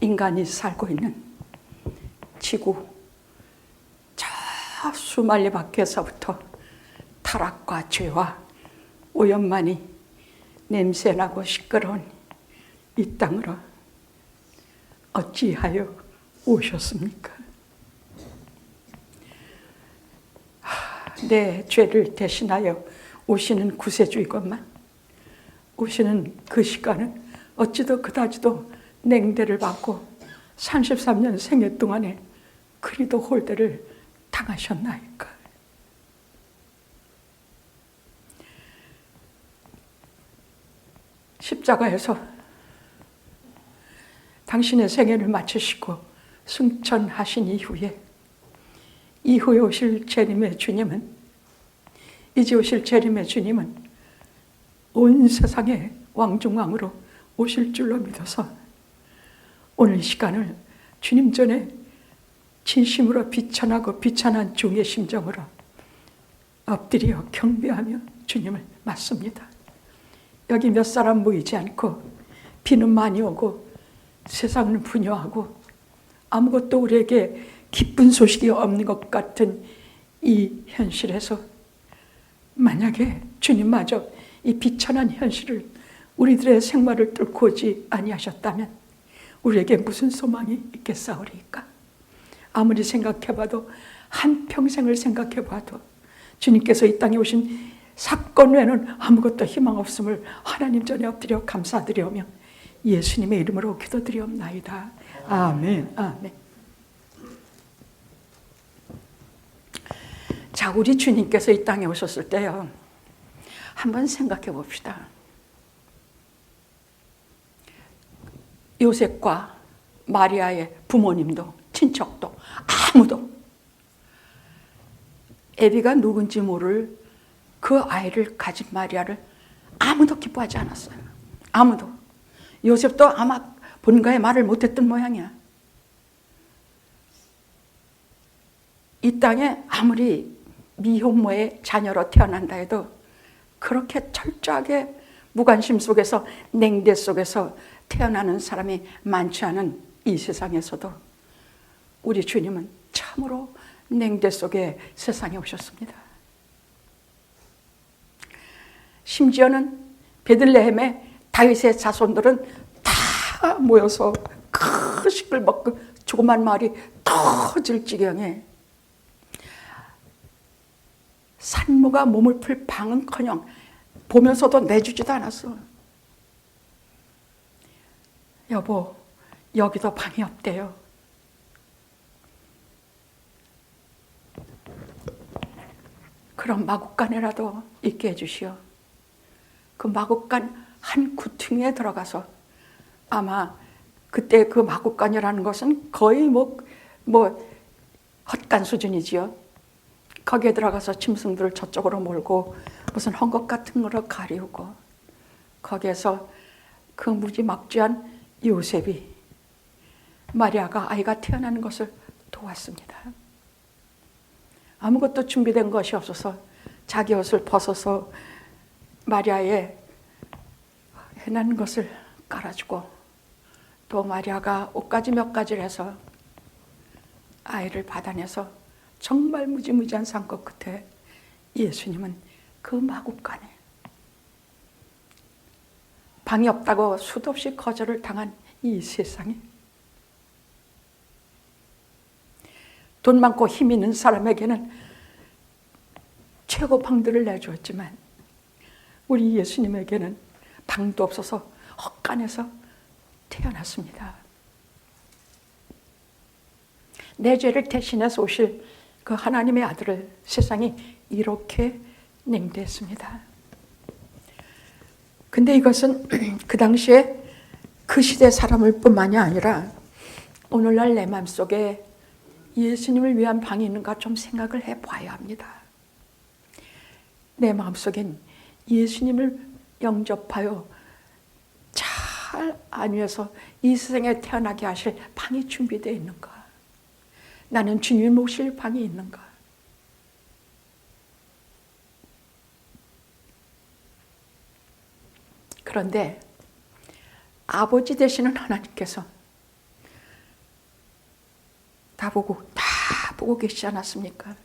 인간이 살고 있는 지구 저 수만리 밖에서부터 타락과 죄와 오염만이 냄새나고 시끄러운 이 땅으로 어찌하여 오셨습니까? 내 죄를 대신하여 오시는 구세주이건만 오시는 그 시간은 어찌도 그다지도 냉대를 받고 33년 생애 동안에 그리도 홀대를 당하셨나이까? 십자가에서 당신의 생애를 마치시고 승천하신 이후에 오실 재림의 주님은, 이제 오실 재림의 주님은 온 세상의 왕중왕으로 오실 줄로 믿어서 오늘 이 시간을 주님 전에 진심으로 비천하고 비천한 중의 심정으로 엎드려 경배하며 주님을 맞습니다. 여기 몇 사람 모이지 않고 비는 많이 오고 세상은 분요하고 아무것도 우리에게 기쁜 소식이 없는 것 같은 이 현실에서 만약에 주님마저 이 비천한 현실을 우리들의 생활을 뚫고 오지 아니하셨다면 우리에게 무슨 소망이 있겠사오리까? 아무리 생각해봐도 한평생을 생각해봐도 주님께서 이 땅에 오신 사건 외에는 아무것도 희망 없음을 하나님 전에 엎드려 감사드리오며 예수님의 이름으로 기도드리옵나이다. 아멘. 아멘. 자, 우리 주님께서 이 땅에 오셨을 때요, 한번 생각해 봅시다. 요셉과 마리아의 부모님도 친척도 아무도 애비가 누군지 모를 그 아이를 가진 마리아를 아무도 기뻐하지 않았어요. 아무도. 요셉도 아마 본가에 말을 못했던 모양이야. 이 땅에 아무리 미혼모의 자녀로 태어난다 해도 그렇게 철저하게 무관심 속에서 냉대 속에서 태어나는 사람이 많지 않은 이 세상에서도 우리 주님은 참으로 냉대 속에 세상에 오셨습니다. 심지어는 베들레헴의 다윗의 자손들은 다 모여서 큰 시끌벅글 조그만 마을이 터질 지경에 산모가 몸을 풀 방은커녕 보면서도 내주지도 않았어. 여보, 여기도 방이 없대요. 그럼 마구간이라도 있게 해주시오. 그 마구간 한 구퉁이에 들어가서 아마 그때 그 마구간이라는 것은 거의 뭐 헛간 수준이지요. 거기에 들어가서 짐승들을 저쪽으로 몰고 무슨 헝겊 같은 거로 가리우고 거기에서 그 무지막지한 요셉이 마리아가 아이가 태어나는 것을 도왔습니다. 아무것도 준비된 것이 없어서 자기 옷을 벗어서 마리아의 해난 것을 깔아주고 또 마리아가 옷가지 몇 가지를 해서 아이를 받아내서 정말 무지무지한 산것 끝에 예수님은 그 마구간에 방이 없다고 수도 없이 거절을 당한 이 세상에 돈 많고 힘 있는 사람에게는 최고 방들을 내주었지만 우리 예수님에게는 방도 없어서 헛간에서 태어났습니다. 내 죄를 대신해서 오실 그 하나님의 아들을 세상이 이렇게 냉대했습니다. 근데 이것은 그 당시에 그 시대 사람을 뿐만이 아니라 오늘날 내 마음속에 예수님을 위한 방이 있는가 좀 생각을 해봐야 합니다. 내 마음속엔 예수님을 영접하여 잘 안위해서 이 세상에 태어나게 하실 방이 준비되어 있는가? 나는 주님을 모실 방이 있는가? 그런데 아버지 되시는 하나님께서 다 보고 계시지 않았습니까?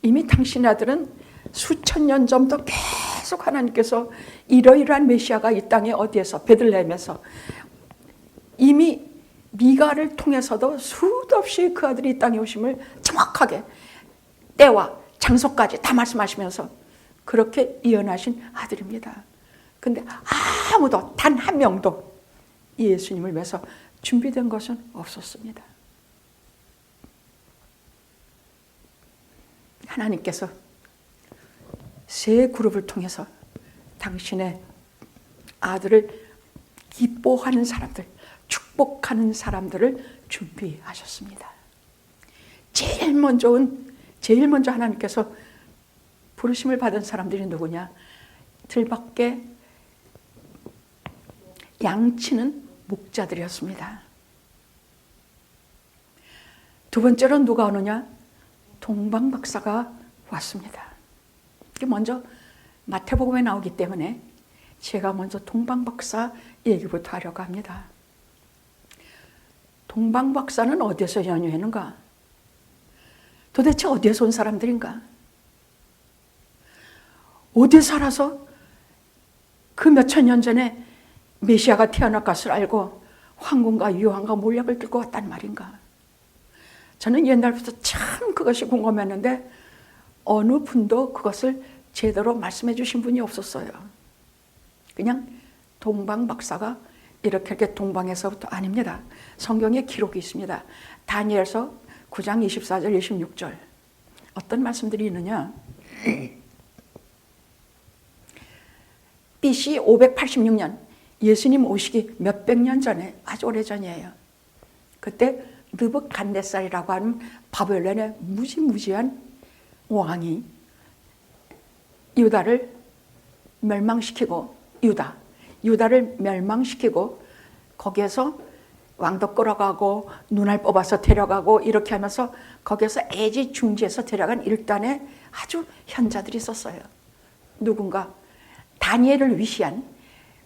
이미 당신의 아들은 수천 년 전부터 계속 하나님께서 이러이러한 메시아가 이 땅에 어디에서 베들레헴에서 이미 미가를 통해서도 수도 없이 그 아들이 이 땅에 오심을 정확하게 때와 장소까지 다 말씀하시면서 그렇게 예언하신 아들입니다. 근데 아무도 단 한 명도 예수님을 위해서 준비된 것은 없었습니다. 하나님께서 세 그룹을 통해서 당신의 아들을 기뻐하는 사람들, 축복하는 사람들을 준비하셨습니다. 제일 먼저 하나님께서 부르심을 받은 사람들이 누구냐? 들밖에 양치는 목자들이었습니다. 두 번째로 누가 오느냐? 동방박사가 왔습니다. 먼저 마태복음에 나오기 때문에 제가 먼저 동방박사 얘기부터 하려고 합니다. 동방박사는 어디에서 연유했는가? 도대체 어디에서 온 사람들인가? 어디에 살아서 그 몇천 년 전에 메시아가 태어날 것을 알고 황궁과 유황과 몰약을 들고 왔단 말인가? 저는 옛날부터 참 그것이 궁금했는데 어느 분도 그것을 제대로 말씀해 주신 분이 없었어요. 그냥 동방박사가 이렇게 동방에서부터 아닙니다. 성경에 기록이 있습니다. 다니엘서 9장 24절 26절 어떤 말씀들이 있느냐? BC 586년 예수님 오시기 몇백 년 전에 아주 오래전이에요. 그때 느부갓네살이라고 하는 바벨론의 무지무지한 왕이 유다를 멸망시키고 유다를 멸망시키고 거기에서 왕도 끌어가고 눈알 뽑아서 데려가고 이렇게 하면서 거기에서 애지중지해서 데려간 일단의 아주 현자들이 있었어요. 누군가 다니엘을 위시한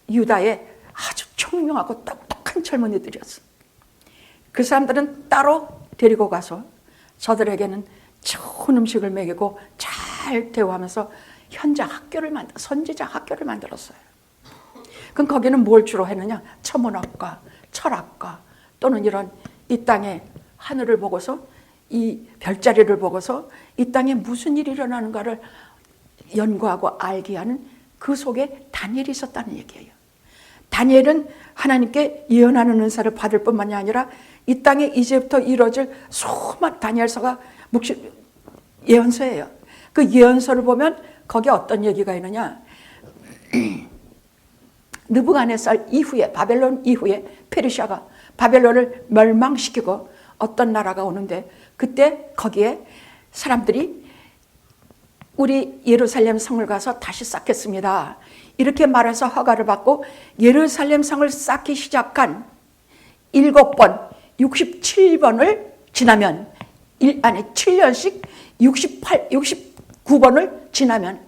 유다의 아주 총명하고 똑똑한 젊은이들이었어요. 그 사람들은 따로 데리고 가서 저들에게는 좋은 음식을 먹이고 잘 대우하면서 선지자 학교를 만들었어요. 그럼 거기는 뭘 주로 했느냐? 천문학과, 철학과 또는 이런 이 땅의 하늘을 보고서 이 별자리를 보고서 이 땅에 무슨 일이 일어나는가를 연구하고 알게 하는 그 속에 다니엘이 있었다는 얘기예요. 다니엘은 하나님께 예언하는 은사를 받을 뿐만이 아니라 이 땅에 이제부터 이루어질 수많은 다니엘서가 예언서예요. 그 예언서를 보면 거기에 어떤 얘기가 있느냐? 느부갓네살 이후에 바벨론 이후에 페르시아가 바벨론을 멸망시키고 어떤 나라가 오는데 그때 거기에 사람들이 우리 예루살렘 성을 가서 다시 쌓겠습니다. 이렇게 말해서 허가를 받고 예루살렘 성을 쌓기 시작한 7번 67번을 지나면 7년씩 69번을 지나면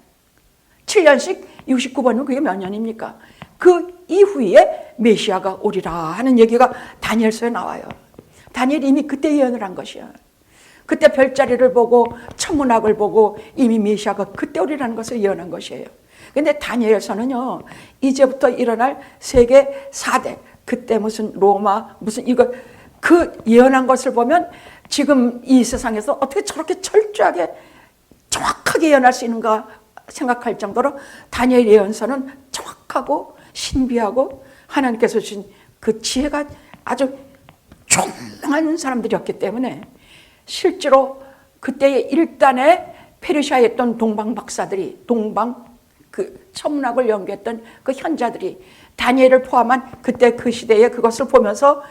7년씩 69번은 그게 몇 년입니까? 그 이후에 메시아가 오리라 하는 얘기가 다니엘서에 나와요. 다니엘이 이미 그때 예언을 한 것이야. 그때 별자리를 보고 천문학을 보고 이미 메시아가 그때 오리라는 것을 예언한 것이에요. 근데 다니엘서는요, 이제부터 일어날 세계 4대, 그때 무슨 로마, 무슨 이거, 그 예언한 것을 보면 지금 이 세상에서 어떻게 저렇게 철저하게 정확하게 예언할 수 있는가 생각할 정도로 다니엘 예언서는 정확하고 신비하고 하나님께서 주신 그 지혜가 아주 총명한 사람들이었기 때문에 실제로 그때의 일단에 페르시아에 있던 동방 박사들이 그 천문학을 연구했던 그 현자들이 다니엘을 포함한 그때 그 시대에 그것을 보면서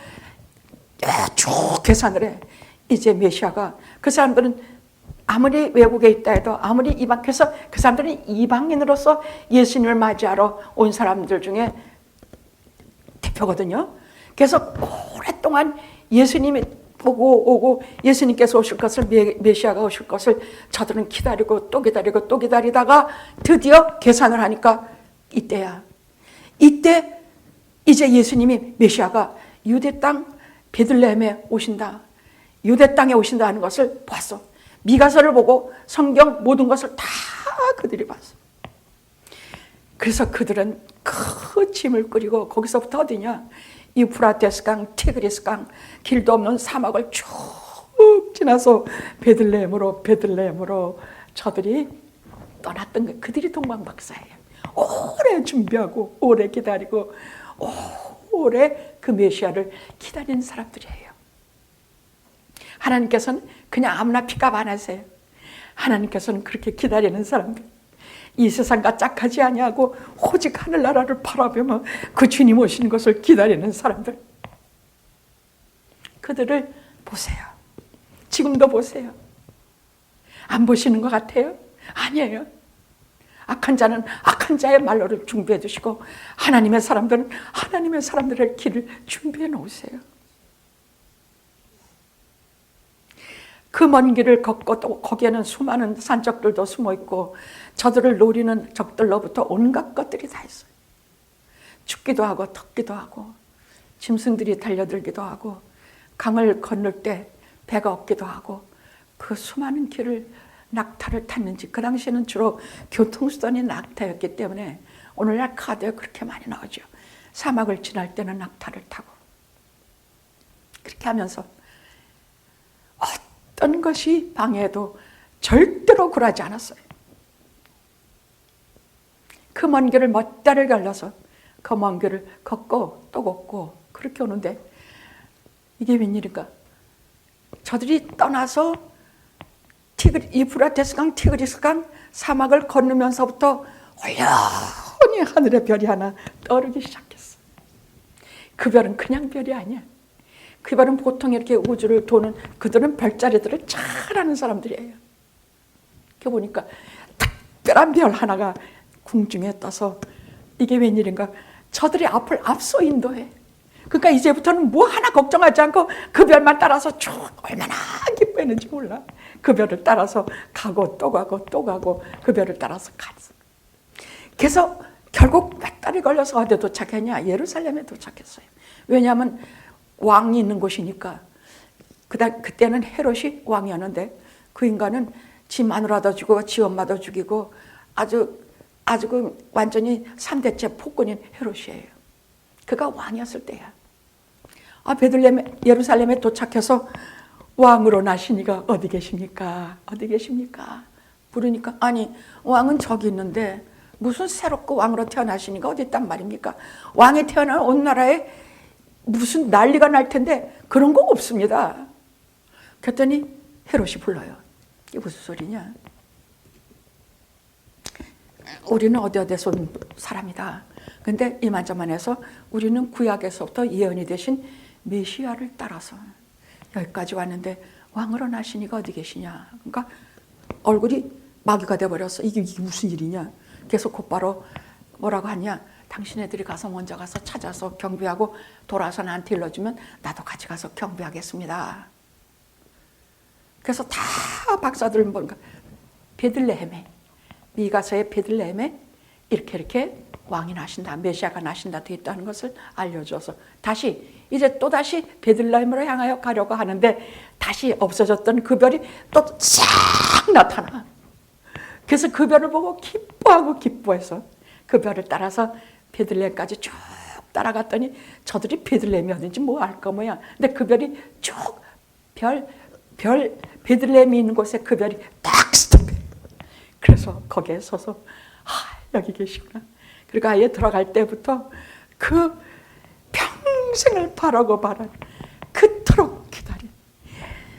쭉 계산을 해. 이제 메시아가 그 사람들은 아무리 외국에 있다 해도 아무리 이방해서 그 사람들은 이방인으로서 예수님을 맞이하러 온 사람들 중에 대표거든요. 그래서 오랫동안 예수님이 오고 예수님께서 오실 것을 메시아가 오실 것을 저들은 기다리고 또 기다리고 또 기다리다가 드디어 계산을 하니까 이때야. 이때 이제 예수님이 메시아가 유대 땅 베들레헴에 오신다. 유대 땅에 오신다는 것을 봤어. 미가서를 보고 성경 모든 것을 다 그들이 봤어. 그래서 그들은 큰 짐을 끌고 거기서부터 어디냐? 유프라테스 강, 티그리스 강, 길도 없는 사막을 쭉 지나서 베들레헴으로 저들이 떠났던 거예요. 그들이 동방박사예요. 오래 준비하고 오래 기다리고 오래 그 메시아를 기다리는 사람들이에요. 하나님께서는 그냥 아무나 픽업 안 하세요. 하나님께서는 그렇게 기다리는 사람들, 이 세상과 짝하지 아니하고 오직 하늘나라를 바라보며 그 주님 오시는 것을 기다리는 사람들, 그들을 보세요. 지금도 보세요. 안 보시는 것 같아요? 아니에요. 악한 자는 악한 자의 말로를 준비해 두시고 하나님의 사람들은 하나님의 사람들의 길을 준비해 놓으세요. 그 먼 길을 걷고 또 거기에는 수많은 산적들도 숨어 있고 저들을 노리는 적들로부터 온갖 것들이 다 있어요. 춥기도 하고 덥기도 하고 짐승들이 달려들기도 하고 강을 건널 때 배가 없기도 하고 그 수많은 길을 낙타를 탔는지, 그 당시에는 주로 교통수단이 낙타였기 때문에 오늘날 카드에 그렇게 많이 나오죠. 사막을 지날 때는 낙타를 타고 그렇게 하면서 어떤 것이 방해해도 절대로 굴하지 않았어요. 그 먼 길을 몇 달을 갈라서 그 먼 길을 걷고 또 걷고 그렇게 오는데 이게 웬일인가? 저들이 떠나서 유프라테스 강, 티그리스 강 사막을 건너면서부터 우연히 하늘에 별이 하나 떠오르기 시작했어. 그 별은 그냥 별이 아니야. 그 별은 보통 이렇게 우주를 도는, 그들은 별자리들을 잘 아는 사람들이에요. 이렇게 보니까 특별한 별 하나가 궁중에 떠서 이게 웬일인가? 저들이 앞을 앞서 인도해. 그러니까 이제부터는 뭐 하나 걱정하지 않고 그 별만 따라서 쭉 얼마나 기뻐했는지 몰라. 그 별을 따라서 가고 또 가고 또 가고 그 별을 따라서 갔어. 그래서 결국 몇 달이 걸려서 어디에 도착했냐? 예루살렘에 도착했어요. 왜냐하면 왕이 있는 곳이니까. 그때는 헤롯이 왕이었는데 그 인간은 지 마누라도 죽이고 지 엄마도 죽이고 아주 그 완전히 3대째 폭군인 헤롯이에요. 그가 왕이었을 때야. 베들레헴 예루살렘에 도착해서 왕으로 나시니가 어디 계십니까? 어디 계십니까? 부르니까 아니 왕은 저기 있는데 무슨 새롭고 왕으로 태어나시니까 어디 있단 말입니까? 왕이 태어난 온 나라에 무슨 난리가 날 텐데 그런 거 없습니다. 그랬더니 헤롯이 불러요. 이게 무슨 소리냐? 우리는 어디서 온 사람이다. 근데 이만저만해서 우리는 구약에서부터 예언이 되신 메시아를 따라서 여기까지 왔는데 왕으로 나시니가 어디 계시냐. 그러니까 얼굴이 마귀가 돼버렸어. 이게 무슨 일이냐. 그래서 곧바로 뭐라고 하냐. 당신네들이 가서 먼저 가서 찾아서 경비하고 돌아서 나한테 일러주면 나도 같이 가서 경비하겠습니다. 그래서 다 박사들 뭔가 베들레헴에, 미가서의 베들레헴에 이렇게 왕이 나신다, 메시아가 나신다 되어 있다는 것을 알려줘서 다시 이제 또다시 베들레헴으로 향하여 가려고 하는데 다시 없어졌던 그 별이 또 싹 나타나. 그래서 그 별을 보고 기뻐해서 그 별을 따라서 베들레헴까지 쭉 따라갔더니 저들이 베들레헴이 어딘지 뭐 알까 뭐야. 근데 그 별이 쭉 베들레헴이 있는 곳에 그 별이 딱 스톱해. 그래서 거기에 서서 여기 계시구나. 그리고 아예 들어갈 때부터 그 평생을 바라고 그토록 기다린,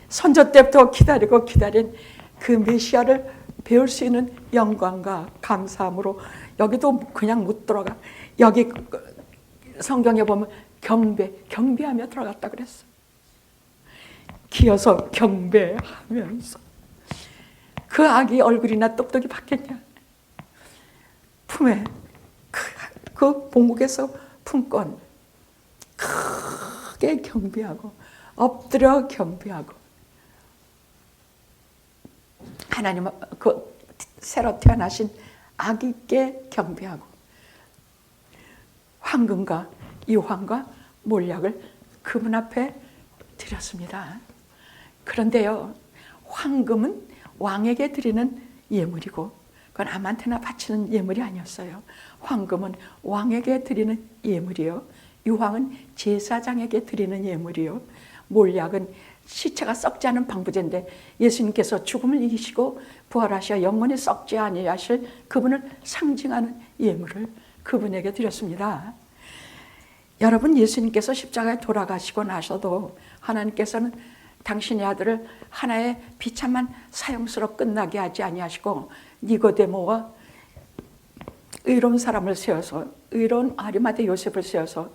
선조 때부터 기다린 그 메시아를 배울 수 있는 영광과 감사함으로 여기도 그냥 못 들어가. 여기 성경에 보면 경배하며 들어갔다 그랬어. 기어서 경배하면서. 그 아기 얼굴이나 똑똑이 바뀌었냐. 품에 그 본국에서 품권 크게 경배하고 엎드려 경배하고 하나님 그 새로 태어나신 아기께 경배하고 황금과 유황과 몰약을 그분 앞에 드렸습니다. 그런데요, 황금은 왕에게 드리는 예물이고 그건 아무한테나 바치는 예물이 아니었어요. 황금은 왕에게 드리는 예물이요, 유황은 제사장에게 드리는 예물이요, 몰약은 시체가 썩지 않은 방부제인데 예수님께서 죽음을 이기시고 부활하셔 영원히 썩지 아니하실 그분을 상징하는 예물을 그분에게 드렸습니다. 여러분, 예수님께서 십자가에 돌아가시고 나서도 하나님께서는 당신의 아들을 하나의 비참한 사형수로 끝나게 하지 아니하시고 니고데모와 의로운 사람을 세워서, 의로운 아리마대 요셉을 세워서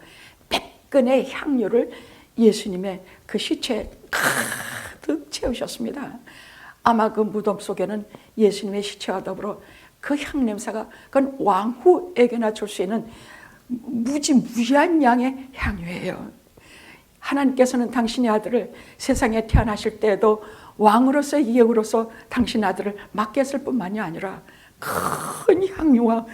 100근의 향료를 예수님의 그 시체에 가득 채우셨습니다. 아마 그 무덤 속에는 예수님의 시체와 더불어 그 향냄새가, 그건 왕후에게나 줄 수 있는 무지무지한 양의 향유예요. 하나님께서는 당신의 아들을 세상에 태어나실 때에도 왕으로서 예우로서 당신 아들을 맡겼을 뿐만이 아니라 큰 향유와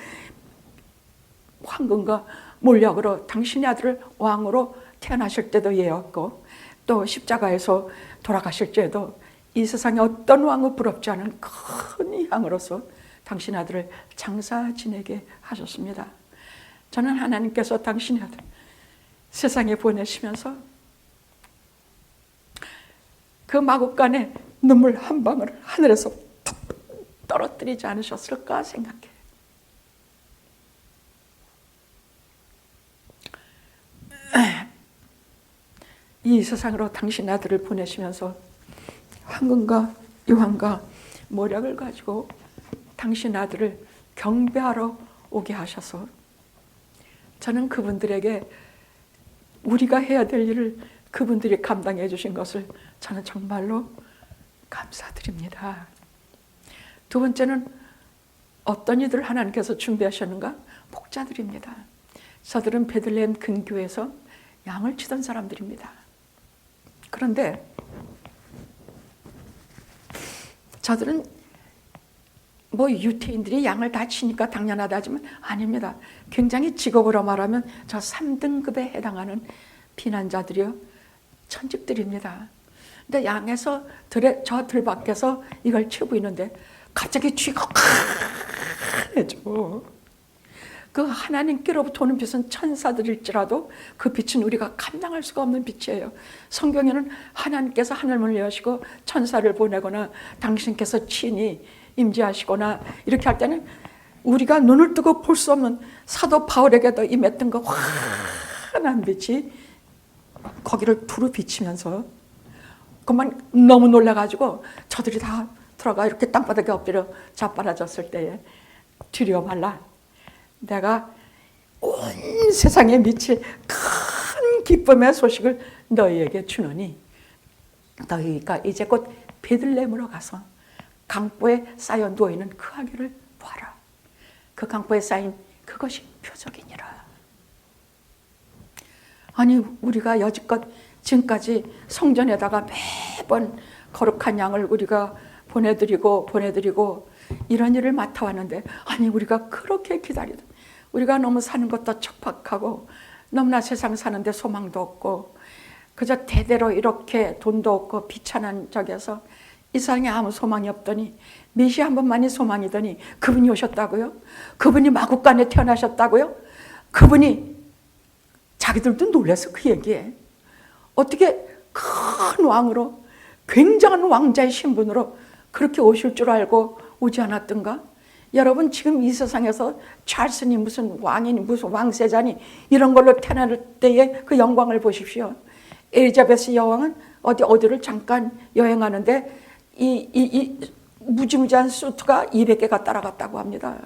황금과 몰약으로 당신의 아들을 왕으로 태어나실 때도 예었고, 또 십자가에서 돌아가실 때에도 이 세상에 어떤 왕은 부럽지 않은 큰 향으로서 당신 아들을 장사 지내게 하셨습니다. 저는 하나님께서 당신의 아들 세상에 보내시면서 그 마구간에 눈물 한 방울 하늘에서 툭 떨어뜨리지 않으셨을까 생각해. 이 세상으로 당신 아들을 보내시면서 황금과 유황과 모략을 가지고 당신 아들을 경배하러 오게 하셔서 저는 그분들에게 우리가 해야 될 일을 그분들이 감당해 주신 것을 저는 정말로 감사드립니다. 두 번째는 어떤 이들을 하나님께서 준비하셨는가? 목자들입니다. 저들은 베들레헴 근교에서 양을 치던 사람들입니다. 그런데 저들은 뭐 유태인들이 양을 다 치니까 당연하다 하지만 아닙니다. 굉장히 직업으로 말하면 저 3등급에 해당하는 피난자들이요, 천직들입니다. 근데 양에서 저 들 밖에서 이걸 치고 있는데 갑자기 쥐가 해줘. 그 하나님께로부터 오는 빛은 천사들일지라도 그 빛은 우리가 감당할 수가 없는 빛이에요. 성경에는 하나님께서 하늘문을 여시고 천사를 보내거나 당신께서 친히 임재하시거나 이렇게 할 때는 우리가 눈을 뜨고 볼 수 없는 사도 바울에게도 임했던 그 환한 빛이 거기를 두루 비치면서 그만 너무 놀라가지고 저들이 다 들어가 이렇게 땅바닥에 엎드려 자빠라졌을 때에 두려워 말라, 내가 온 세상에 미칠 큰 기쁨의 소식을 너희에게 주노니 너희가 이제 곧 베들레헴으로 가서 강보에 쌓여 누워있는 그 아기를 보아라. 그 강보에 쌓인 그것이 표적이니라. 아니, 우리가 여지껏 지금까지 성전에다가 매번 거룩한 양을 우리가 보내드리고 이런 일을 맡아왔는데, 아니 우리가 그렇게 기다리던, 우리가 너무 사는 것도 척박하고 너무나 세상 사는데 소망도 없고 그저 대대로 이렇게 돈도 없고 비천한 적에서 이 세상에 아무 소망이 없더니 메시아 한 번만이 소망이더니 그분이 오셨다고요? 그분이 마구간에 태어나셨다고요? 그분이, 자기들도 놀라서 그 얘기에 어떻게 큰 왕으로, 굉장한 왕자의 신분으로 그렇게 오실 줄 알고 오지 않았던가? 여러분, 지금 이 세상에서 찰스니 무슨 왕이니 무슨 왕세자니 이런 걸로 태어날 때의 그 영광을 보십시오. 엘리자베스 여왕은 어디를 잠깐 여행하는데 이 무지무지한 수트가 200개가 따라갔다고 합니다.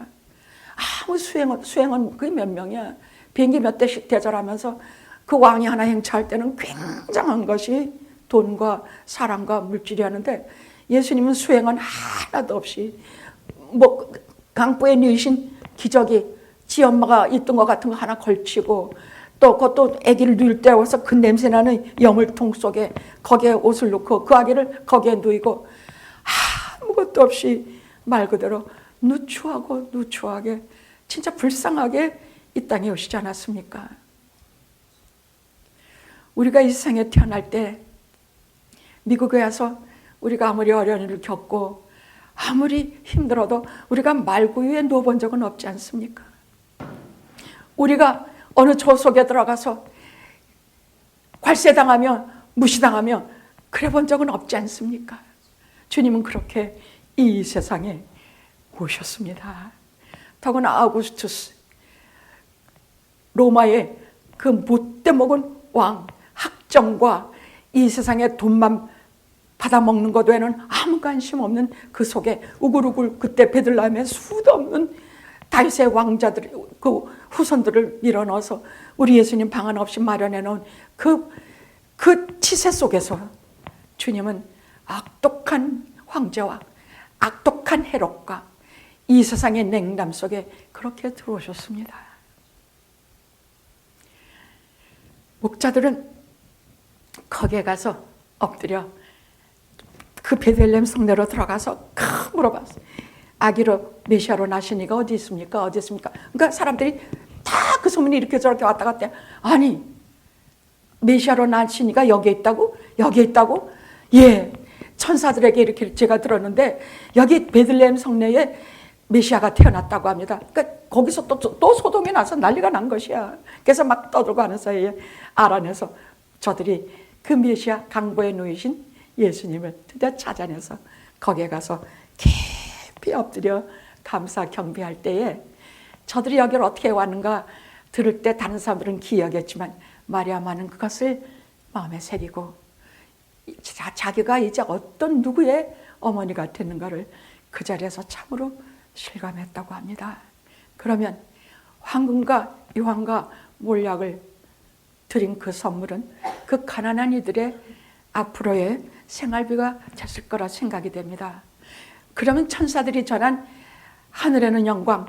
아무 수행은 그게 몇 명이야. 비행기 몇 대씩 대절하면서 그 왕이 하나 행차할 때는 굉장한 것이 돈과 사람과 물질이었는데 예수님은 수행은 하나도 없이 뭐 강보에 누이신 기저귀 지 엄마가 있던 것 같은 거 하나 걸치고 또 그것도 아기를 누일 때 와서 그 냄새나는 여물통 속에 거기에 옷을 넣고 그 아기를 거기에 누이고 아무것도 없이 말 그대로 누추하게 진짜 불쌍하게 이 땅에 오시지 않았습니까? 우리가 이 세상에 태어날 때 미국에 와서 우리가 아무리 어려운 일을 겪고 아무리 힘들어도 우리가 말구유에 누워본 적은 없지 않습니까? 우리가 어느 조속에 들어가서 괄세당하며 무시당하며 그래 본 적은 없지 않습니까? 주님은 그렇게 이 세상에 오셨습니다. 더구나 아우구스투스, 로마의 그 못돼 먹은 왕, 학정과 이 세상에 돈만 받아먹는 것 외에는 아무 관심 없는 그 속에 우글우글 그때 베들레헴에 수도 없는 다윗의 왕자들, 그 후손들을 밀어넣어서 우리 예수님 방안 없이 마련해 놓은 그 치세 속에서 주님은 악독한 황제와 악독한 헤롯과 이 세상의 냉담 속에 그렇게 들어오셨습니다. 목자들은 거기에 가서 엎드려 그 베들레헴 성내로 들어가서 물어봤어요. 아기로 메시아로 나신 이가 어디 있습니까? 어디 있습니까? 그러니까 사람들이 다 그 소문이 이렇게 저렇게 왔다 갔다. 아니, 메시아로 나신 이가 여기에 있다고? 여기에 있다고? 예, 천사들에게 이렇게 제가 들었는데 여기 베들레헴 성내에 메시아가 태어났다고 합니다. 그러니까 거기서 또 소동이 나서 난리가 난 것이야. 그래서 막 떠들고 하는 사이에 알아내서 저들이 그 메시아 강보에 놓이신 예수님을 드디어 찾아내서 거기에 가서 깊이 엎드려 감사 경배할 때에 저들이 여기를 어떻게 왔는가 들을 때 다른 사람들은 기억했지만 마리아마는 그것을 마음에 새기고 자기가 이제 어떤 누구의 어머니가 됐는가를 그 자리에서 참으로 실감했다고 합니다. 그러면 황금과 유황과 몰약을 드린 그 선물은 그 가난한 이들의 앞으로의 생활비가 됐을 거라 생각이 됩니다. 그러면 천사들이 전한 하늘에는 영광,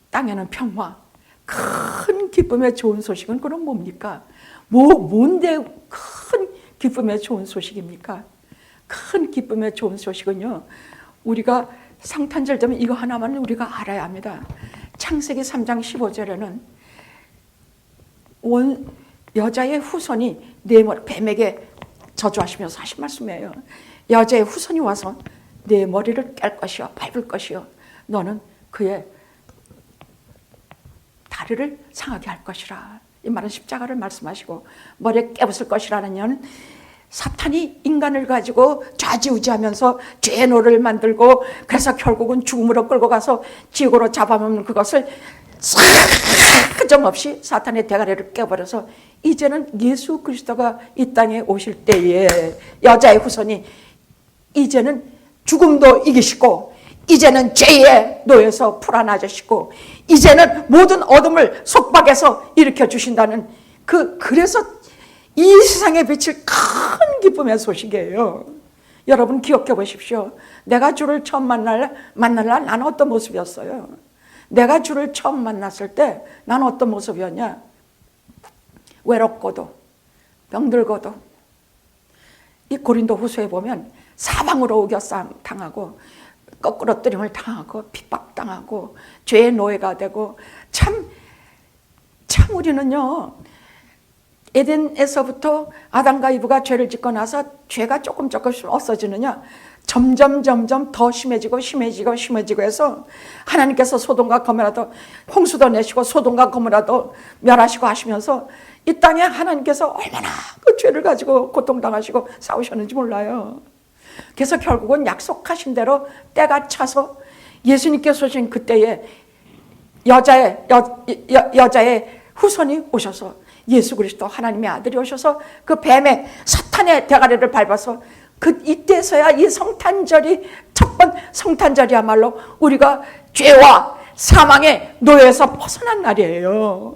땅에는 평화, 큰 기쁨의 좋은 소식은 그럼 뭡니까? 뭔데 큰 기쁨의 좋은 소식입니까? 큰 기쁨의 좋은 소식은요, 우리가 성탄절 되면 이거 하나만 우리가 알아야 합니다. 창세기 3장 15절에는 여자의 후손이 내 머리, 뱀에게 저주하시면서 하신 말씀이에요. 여자의 후손이 와서 내 머리를 깰 것이요, 밟을 것이요, 너는 그의 다리를 상하게 할 것이라. 이 말은 십자가를 말씀하시고 머리에 깨부술 것이라는 건 사탄이 인간을 가지고 좌지우지하면서 죄의 노를 만들고 그래서 결국은 죽음으로 끌고 가서 지옥으로 잡아먹는 그것을 사정없이 사탄의 대가리를 깨버려서 이제는 예수 그리스도가 이 땅에 오실 때에 여자의 후손이 이제는 죽음도 이기시고 이제는 죄의 노예에서 풀어나주시고 이제는 모든 어둠을 속박에서 일으켜 주신다는 그래서 이 세상에 비칠 큰 기쁨의 소식이에요. 여러분 기억해 보십시오. 내가 주를 처음 만날 날 나는 어떤 모습이었어요? 내가 주를 처음 만났을 때 나는 어떤 모습이었냐? 외롭고도 병들고도 이 고린도 후서에 보면 사방으로 우겨싸움 당하고 거꾸로 뜨림을 당하고 핍박당하고 죄의 노예가 되고 참 우리는요 에덴에서부터 아담과 이브가 죄를 짓고 나서 죄가 조금씩 없어지느냐 점점 더 심해지고 해서 하나님께서 소돔과 고모라도 홍수도 내시고 소돔과 고모라도 멸하시고 하시면서 이 땅에 하나님께서 얼마나 그 죄를 가지고 고통당하시고 싸우셨는지 몰라요. 그래서 결국은 약속하신 대로 때가 차서 예수님께서 오신 그때에 여자의 후손이 오셔서 예수 그리스도 하나님의 아들이 오셔서 그 뱀의 사탄의 대가리를 밟아서 이때서야 이 성탄절이 첫 번 성탄절이야말로 우리가 죄와 사망의 노예에서 벗어난 날이에요.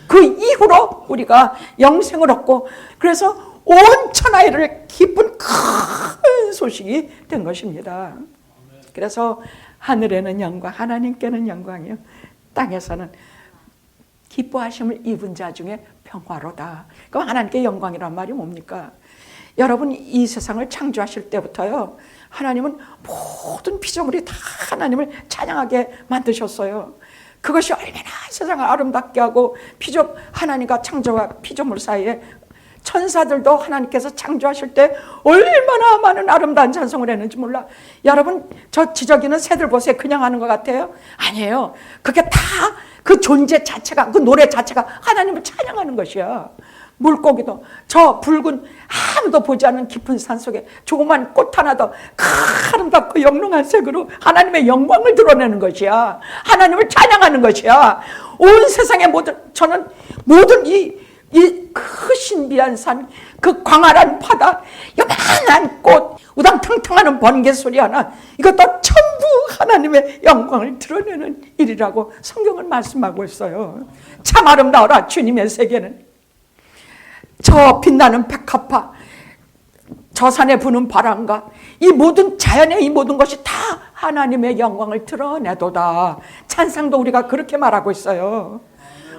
그 이후로 우리가 영생을 얻고 그래서 온 천하를 기쁜 큰 소식이 된 것입니다. 그래서 하늘에는 영광, 하나님께는 영광이요, 땅에서는 기뻐하심을 입은 자 중에 평화로다. 그럼 하나님께 영광이란 말이 뭡니까? 여러분 이 세상을 창조하실 때부터요 하나님은 모든 피조물이 다 하나님을 찬양하게 만드셨어요. 그것이 얼마나 세상을 아름답게 하고 하나님과 창조와 피조물 사이에 천사들도 하나님께서 창조하실 때 얼마나 많은 아름다운 찬송을 했는지 몰라. 여러분 저 지저귀는 새들 보세요. 그냥 하는 것 같아요? 아니에요. 그게 다 그 존재 자체가, 그 노래 자체가 하나님을 찬양하는 것이야. 물고기도 저 붉은 아무도 보지 않는 깊은 산속에 조그만 꽃 하나도 아름답고 영롱한 색으로 하나님의 영광을 드러내는 것이야. 하나님을 찬양하는 것이야. 온 세상의 저는 모든 이 크신 산, 그 광활한 바다, 요만한 꽃, 우당탕탕하는 번개 소리 하나, 이것도 전부 하나님의 영광을 드러내는 일이라고 성경은 말씀하고 있어요. 참 아름다워라 주님의 세계는. 저 빛나는 백합화, 저 산에 부는 바람과 이 모든 자연의 이 모든 것이 다 하나님의 영광을 드러내도다. 찬상도 우리가 그렇게 말하고 있어요.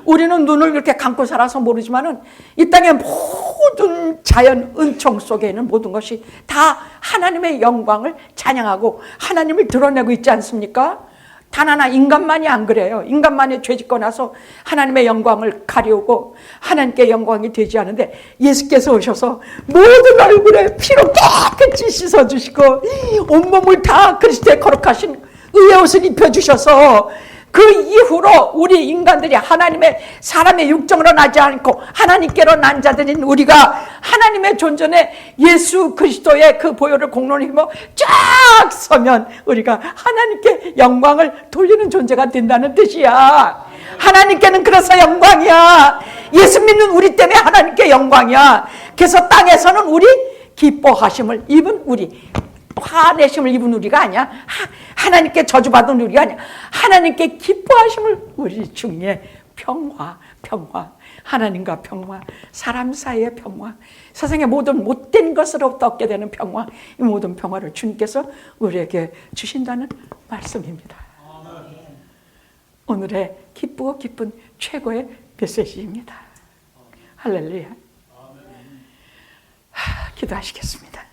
우리는 눈을 이렇게 감고 살아서 모르지만은 이 땅의 모든 자연 은총 속에 있는 모든 것이 다 하나님의 영광을 찬양하고 하나님을 드러내고 있지 않습니까? 단 하나 인간만이 안 그래요. 인간만이 죄 짓고 나서 하나님의 영광을 가리우고 하나님께 영광이 되지 않은데, 예수께서 오셔서 모든 얼굴에 피로 깨끗이 씻어주시고 온몸을 다 그리스도의 거룩하신 의의 옷을 입혀주셔서 그 이후로 우리 인간들이 하나님의 사람의 육정으로 나지 않고 하나님께로 난 자들인 우리가 하나님의 존전에 예수 그리스도의 그 보혈을 공론히 힘어 쫙 서면 우리가 하나님께 영광을 돌리는 존재가 된다는 뜻이야. 하나님께는 그래서 영광이야. 예수 믿는 우리 때문에 하나님께 영광이야. 그래서 땅에서는 우리 기뻐하심을 입은 우리, 화내심을 입은 우리가 아니야. 하나님께 저주받은 우리가 아니야. 하나님께 기뻐하심을 우리 중에 평화, 하나님과 평화, 사람 사이의 평화, 세상의 모든 못된 것으로부터 얻게 되는 평화, 이 모든 평화를 주님께서 우리에게 주신다는 말씀입니다. 오늘의 기쁘고 기쁜 최고의 메시지입니다. 할렐루야. 기도하시겠습니다.